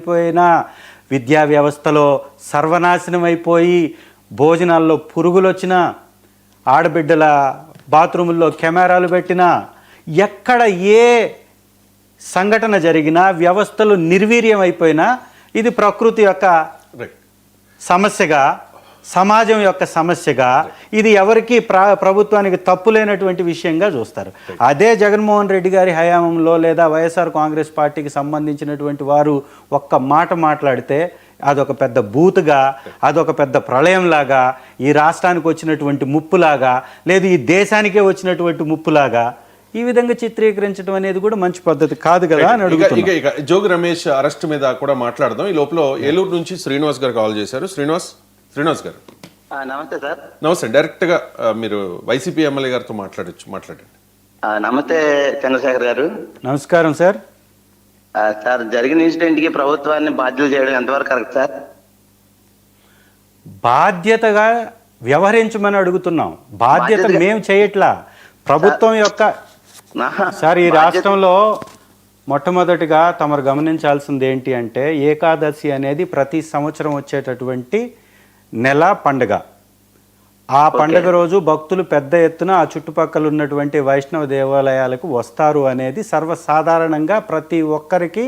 అయిపోయినా విద్యా వ్యవస్థలో సర్వనాశనం అయిపోయి భోజనాల్లో పురుగులు వచ్చినా ఆడబిడ్డల బాత్రూముల్లో కెమెరాలు పెట్టినా ఎక్కడ ఏ సంఘటన జరిగినా వ్యవస్థలు నిర్వీర్యం అయిపోయినా ఇది ప్రకృతి యొక్క సమస్యగా సమాజం యొక్క సమస్యగా ఇది ఎవరికి ప్రభుత్వానికి తప్పు లేనటువంటి విషయంగా చూస్తారు. అదే జగన్మోహన్ రెడ్డి గారి హయాంలో లేదా వైఎస్ఆర్ కాంగ్రెస్ పార్టీకి సంబంధించినటువంటి వారు ఒక్క మాట మాట్లాడితే అదొక పెద్ద బూతుగా, అదొక పెద్ద ప్రళయంలాగా, ఈ రాష్ట్రానికి వచ్చినటువంటి ముప్పులాగా, లేదు ఈ దేశానికే వచ్చినటువంటి ముప్పులాగా ఈ విధంగా చిత్రీకరించడం అనేది కూడా మంచి పద్ధతి కాదు కదా అని అడుగుతున్నా. ఇక జోగి రమేష్ అరెస్ట్ మీద కూడా మాట్లాడదాం. ఈ లోపల ఏలూరు నుంచి శ్రీనివాస్ గారు కాల్ చేశారు. శ్రీనివాస్ గారు నమస్తే సార్. నమస్తే. డైరెక్ట్ గా మీరు వైసీపీ ఎమ్మెల్యే గారితో మాట్లాడండి. నమస్తే చంద్రశేఖర్ గారు. నమస్కారం సార్. సార్, జరిగిన ఇన్సిడెంట్ కి ప్రభుత్వాన్ని బాధ్యతలు చేయడం ఎంతవరకు కరెక్ట్ సార్? బాధ్యతగా వ్యవహరించమని అడుగుతున్నాం. బాధ్యత మేము చేయట్లా, ప్రభుత్వం యొక్క. సార్, ఈ రాష్ట్రంలో మొట్టమొదటిగా తమరు గమనించాల్సింది ఏంటి అంటే, ఏకాదశి అనేది ప్రతి సంవత్సరం వచ్చేటటువంటి నెల పండుగ. ఆ పండుగ రోజు భక్తులు పెద్ద ఎత్తున ఆ చుట్టుపక్కల ఉన్నటువంటి వైష్ణవ దేవాలయాలకు వస్తారు అనేది సర్వసాధారణంగా ప్రతి ఒక్కరికి,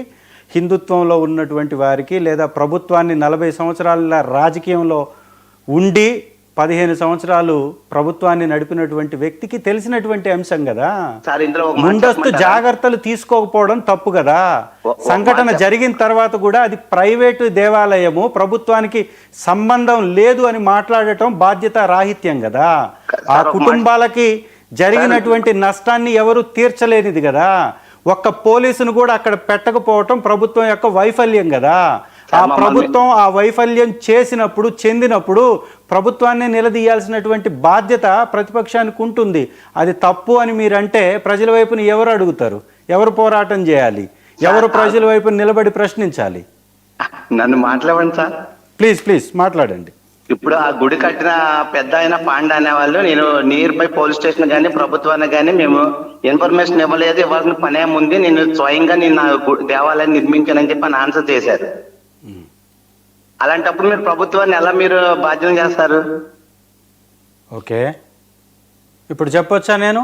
హిందుత్వంలో ఉన్నటువంటి వారికి లేదా ప్రభుత్వాన్ని 40 సంవత్సరాల రాజకీయంలో ఉండి 15 సంవత్సరాలు ప్రభుత్వాన్ని నడిపినటువంటి వ్యక్తికి తెలిసినటువంటి అంశం కదా. ముందస్తు జాగ్రత్తలు తీసుకోకపోవడం తప్పు కదా. సంఘటన జరిగిన తర్వాత కూడా అది ప్రైవేటు దేవాలయము, ప్రభుత్వానికి సంబంధం లేదు అని మాట్లాడటం బాధ్యత రాహిత్యం కదా. ఆ కుటుంబాలకి జరిగినటువంటి నష్టాన్ని ఎవరు తీర్చలేనిది కదా. ఒక్క పోలీసును కూడా అక్కడ పెట్టకపోవటం ప్రభుత్వం యొక్క వైఫల్యం కదా. ఆ ప్రభుత్వం ఆ వైఫల్యం చెందినప్పుడు ప్రభుత్వాన్ని నిలదీయాల్సినటువంటి బాధ్యత ప్రతిపక్షానికి ఉంటుంది. అది తప్పు అని మీరంటే ప్రజల వైపున ఎవరు అడుగుతారు? ఎవరు పోరాటం చేయాలి? ఎవరు ప్రజల వైపు నిలబడి ప్రశ్నించాలి? నన్ను మాట్లాడండి సార్. ప్లీజ్ మాట్లాడండి. ఇప్పుడు ఆ గుడి కట్టిన పెద్ద ఆయన పాండ అనేవాళ్ళు, నేను నియర్ బై పోలీస్ స్టేషన్ కానీ ప్రభుత్వానికి కానీ మేము ఇన్ఫర్మేషన్ ఇవ్వలేదు, ఇవ్వాల్సిన పనే ఉంది, నేను స్వయంగా నేను దేవాలయాన్ని నిర్మించానని చెప్పి ఆన్సర్ చేశారు. అలాంటప్పుడు మీరు ప్రభుత్వాన్ని ఎలా మీరు బాధ్యత చేస్తారు? ఓకే, ఇప్పుడు చెప్పొచ్చా నేను?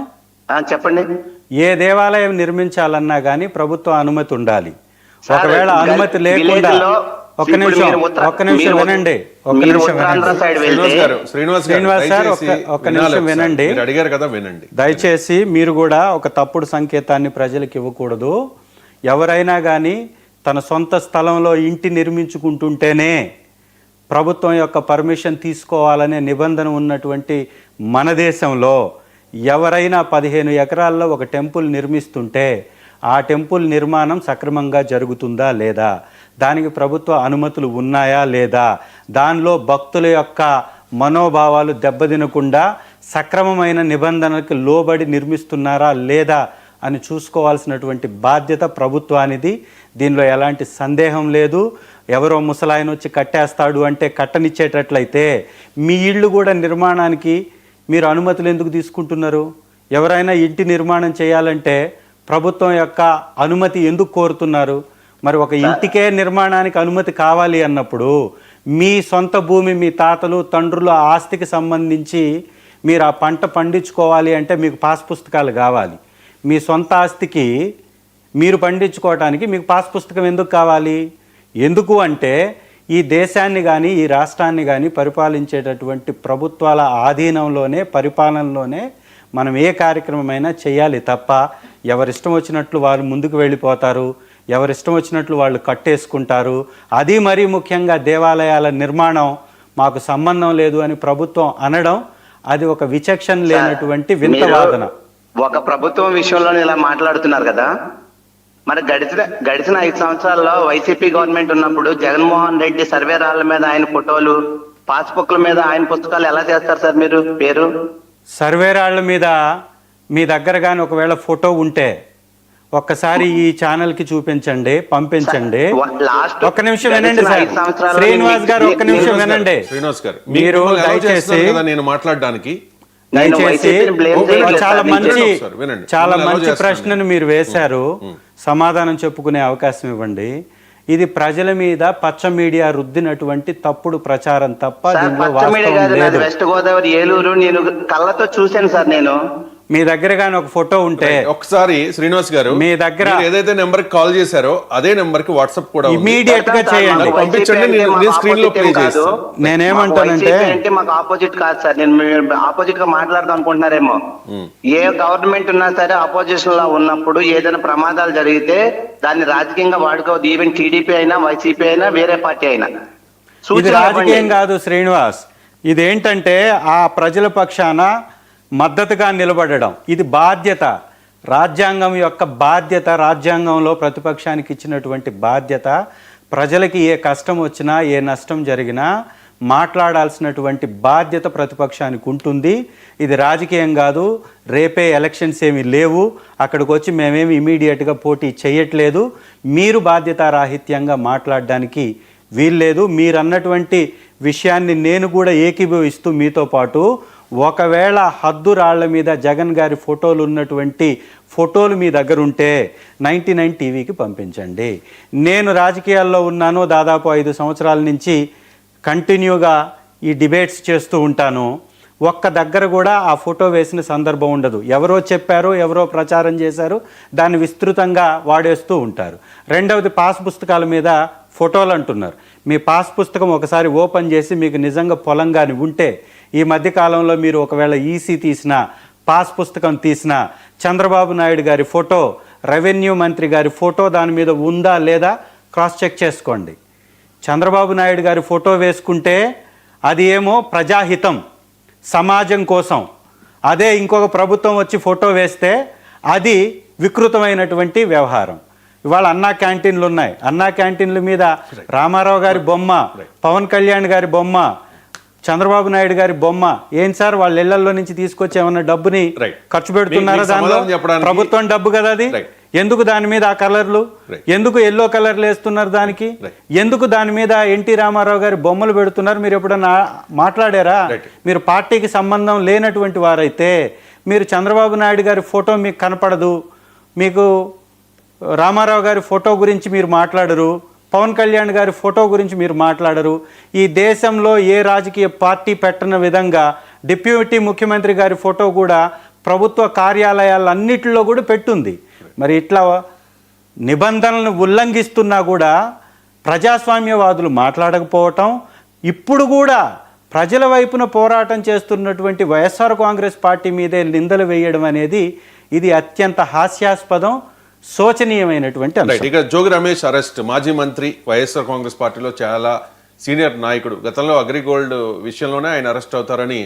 చెప్పండి. ఏ దేవాలయం నిర్మించాలన్నా కానీ ప్రభుత్వ అనుమతి ఉండాలి. ఒకవేళ అనుమతి లేకుండా ఒక్క నిమిషం వినండి. అడిగారు కదా, వినండి దయచేసి. మీరు కూడా ఒక తప్పుడు సంకేతాన్ని ప్రజలకు ఇవ్వకూడదు. ఎవరైనా కానీ తన సొంత స్థలంలో ఇంటి నిర్మించుకుంటుంటేనే ప్రభుత్వం యొక్క పర్మిషన్ తీసుకోవాలనే నిబంధన ఉన్నటువంటి మన దేశంలో ఎవరైనా 15 ఎకరాల్లో ఒక టెంపుల్ నిర్మిస్తుంటే ఆ టెంపుల్ నిర్మాణం సక్రమంగా జరుగుతుందా లేదా, దానికి ప్రభుత్వ అనుమతులు ఉన్నాయా లేదా, దానిలో భక్తుల యొక్క మనోభావాలు దెబ్బతినకుండా సక్రమమైన నిబంధనలకు లోబడి నిర్మిస్తున్నారా లేదా అని చూసుకోవాల్సినటువంటి బాధ్యత ప్రభుత్వానిది. దీనిలో ఎలాంటి సందేహం లేదు. ఎవరో ముసలాయన వచ్చి కట్టేస్తాడు అంటే కట్టనిచ్చేటట్లయితే మీ ఇళ్ళు కూడా నిర్మాణానికి మీరు అనుమతులు ఎందుకు తీసుకుంటున్నారు? ఎవరైనా ఇంటి నిర్మాణం చేయాలంటే ప్రభుత్వం యొక్క అనుమతి ఎందుకు కోరుతున్నారు? మరి ఒక ఇంటికే నిర్మాణానికి అనుమతి కావాలి అన్నప్పుడు మీ సొంత భూమి, మీ తాతలు తండ్రుల ఆస్తికి సంబంధించి మీరు ఆ పంట పండించుకోవాలి అంటే మీకు పాస్ పుస్తకాలు కావాలి. మీ సొంత ఆస్తికి మీరు పండించుకోవటానికి మీకు పాస్ పుస్తకం ఎందుకు కావాలి? ఎందుకు అంటే ఈ దేశాన్ని కానీ ఈ రాష్ట్రాన్ని కానీ పరిపాలించేటటువంటి ప్రభుత్వాల ఆధీనంలోనే, పరిపాలనలోనే మనం ఏ కార్యక్రమమైనా చేయాలి తప్ప ఎవరిష్టం వచ్చినట్లు వాళ్ళు ముందుకు వెళ్ళిపోతారు, ఎవరిష్టం వచ్చినట్లు వాళ్ళు కట్టేసుకుంటారు. అది మరీ ముఖ్యంగా దేవాలయాల నిర్మాణం మాకు సంబంధం లేదు అని ప్రభుత్వం అనడం అది ఒక విచక్షణ లేనటువంటి వింత వాదన. ఒక ప్రభుత్వం విషయంలో ఇలా మాట్లాడుతున్నారు కదా, మరి గడిచిన 5 సంవత్సరాల్లో వైసీపీ గవర్నమెంట్ ఉన్నప్పుడు జగన్మోహన్ రెడ్డి సర్వే రాళ్ల మీద ఆయన ఫోటోలు, పాస్బుక్ల మీద ఆయన పుస్తకాలు ఎలా చేస్తారు సార్ మీరు? పేరు సర్వే రాళ్ల మీద మీ దగ్గర కానీ ఒకవేళ ఫోటో ఉంటే ఒక్కసారి ఈ ఛానల్ కి చూపించండి, పంపించండి. ఒక్క నిమిషం వినండి సార్. శ్రీనివాస్ గారు ఒక్క నిమిషం వినండి. శ్రీనివాస్ గారు, మీరు దయచేసి నేను మాట్లాడడానికి చాలా మంచి ప్రశ్నను మీరు వేశారు. సమాధానం చెప్పుకునే అవకాశం ఇవ్వండి. ఇది ప్రజల మీద పచ్చ మీడియా రుద్దినటువంటి తప్పుడు ప్రచారం తప్ప సార్ దీంట్లో పచ్చ మీడియా వాస్తవం కాదు, నాది లేదు. వెస్ట్ గోదావరి ఏలూరు. నేను కళ్ళతో చూశాను సార్. నేను మీ దగ్గర కానీ ఒక ఫోటో ఉంటే ఒకసారి శ్రీనివాస్ గారు మీ దగ్గర మీరు ఏదైతే నెంబర్ కి కాల్ చేశారో అదే నెంబర్ కి వాట్సాప్ కూడా ఉంది. ఇమీడియట్ గా చేయండి. నాకు పంపించండి, నేను స్క్రీన్ లో ప్లే చేస్తాను. నేనేమంటానంటే అంటే మాకు ఆపోజిట్ కాదు సార్. నేను ఆపోజిట్ గా మాట్లాడదాం అనుకుంటున్నారేమో. ఏ గవర్నమెంట్ ఉన్నా సరే అపోజిషన్ లో ఉన్నప్పుడు ఏదైనా ప్రమాదాలు జరిగితే దాన్ని రాజకీయంగా వాడుకోవద్దు. ఈవెన్ టీడీపీ అయినా, వైసీపీ అయినా, వేరే పార్టీ అయినా. ఇది సూచన రాజకీయం ఇవ్వండి. కాదు శ్రీనివాస్. ఇదేంటంటే ఆ ప్రజల పక్షాన మద్దతుగా నిలబడడం, ఇది బాధ్యత, రాజ్యాంగం యొక్క బాధ్యత. రాజ్యాంగంలో ప్రతిపక్షానికి ఇచ్చినటువంటి బాధ్యత. ప్రజలకి ఏ కష్టం వచ్చినా, ఏ నష్టం జరిగినా మాట్లాడాల్సినటువంటి బాధ్యత ప్రతిపక్షానికి ఉంటుంది. ఇది రాజకీయం కాదు. రేపే ఎలక్షన్స్ ఏమీ లేవు. అక్కడికి వచ్చి మేమేమి ఇమీడియట్గా పోటీ చేయట్లేదు. మీరు బాధ్యతారాహిత్యంగా మాట్లాడడానికి వీల్లేదు. మీరు అన్నటువంటి విషయాన్ని నేను కూడా ఏకీభవిస్తూ మీతో పాటు, ఒకవేళ హద్దు రాళ్ల మీద జగన్ గారి ఫోటోలు ఉన్నటువంటి ఫోటోలు మీ దగ్గర ఉంటే 99 టీవీకి పంపించండి. నేను రాజకీయాల్లో ఉన్నాను, దాదాపు 5 సంవత్సరాల నుంచి కంటిన్యూగా ఈ డిబేట్స్ చేస్తూ ఉంటాను. ఒక్క దగ్గర కూడా ఆ ఫోటో వేసిన సందర్భం ఉండదు. ఎవరో చెప్పారు, ఎవరో ప్రచారం చేశారు, దాన్ని విస్తృతంగా వాడేస్తూ ఉంటారు. రెండవది, పాస్ పుస్తకాల మీద ఫోటోలు అంటున్నారు. మీ పాస్ పుస్తకం ఒకసారి ఓపెన్ చేసి మీకు నిజంగా పొలం కానీ ఉంటే, ఈ మధ్యకాలంలో మీరు ఒకవేళ ఈసీ తీసిన, పాస్ పుస్తకం తీసిన, చంద్రబాబు నాయుడు గారి ఫోటో, రెవెన్యూ మంత్రి గారి ఫోటో దాని మీద ఉందా లేదా క్రాస్ చెక్ చేసుకోండి. చంద్రబాబు నాయుడు గారి ఫోటో వేసుకుంటే అది ఏమో ప్రజాహితం, సమాజం కోసం. అదే ఇంకొక ప్రభుత్వం వచ్చి ఫోటో వేస్తే అది వికృతమైనటువంటి వ్యవహారం. ఇవాళ అన్నా క్యాంటీన్లు ఉన్నాయి. అన్నా క్యాంటీన్ల మీద రామారావు గారి బొమ్మ, పవన్ కళ్యాణ్ గారి బొమ్మ, చంద్రబాబు నాయుడు గారి బొమ్మ. ఏం సార్, వాళ్ళ ఇళ్లలో నుంచి తీసుకొచ్చి ఏమన్నా డబ్బుని ఖర్చు పెడుతున్నారా? దానిలో ప్రభుత్వం డబ్బు కదా అది. ఎందుకు దాని మీద ఆ కలర్లు, ఎందుకు ఎల్లో కలర్లు వేస్తున్నారు దానికి? ఎందుకు దాని మీద ఎన్టీ రామారావు గారి బొమ్మలు పెడుతున్నారు? మీరు ఎప్పుడన్నా మాట్లాడారా? మీరు పార్టీకి సంబంధం లేనటువంటి వారైతే మీరు చంద్రబాబు నాయుడు గారి ఫోటో మీకు కనపడదు, మీకు రామారావు గారి ఫోటో గురించి మీరు మాట్లాడరు, పవన్ కళ్యాణ్ గారి ఫోటో గురించి మీరు మాట్లాడరు. ఈ దేశంలో ఏ రాజకీయ పార్టీ పెట్టని విధంగా డిప్యూటీ ముఖ్యమంత్రి గారి ఫోటో కూడా ప్రభుత్వ కార్యాలయాలన్నిటిలో కూడా పెట్టుంది. మరి ఇట్లా నిబంధనలను ఉల్లంఘిస్తున్నా కూడా ప్రజాస్వామ్యవాదులు మాట్లాడకపోవటం, ఇప్పుడు కూడా ప్రజల వైపున పోరాటం చేస్తున్నటువంటి వైఎస్ఆర్ కాంగ్రెస్ పార్టీ మీదే నిందలు వేయడం అనేది ఇది అత్యంత హాస్యాస్పదం, శోచనీయమైనటువంటి అంశం. ఇక జోగి రమేష్ అరెస్ట్. మాజీ మంత్రి, వైఎస్ఆర్ కాంగ్రెస్ పార్టీలో చాలా సీనియర్ నాయకుడు. గతంలో అగ్రిగోల్డ్ విషయంలోనే ఆయన అరెస్ట్ అవుతారని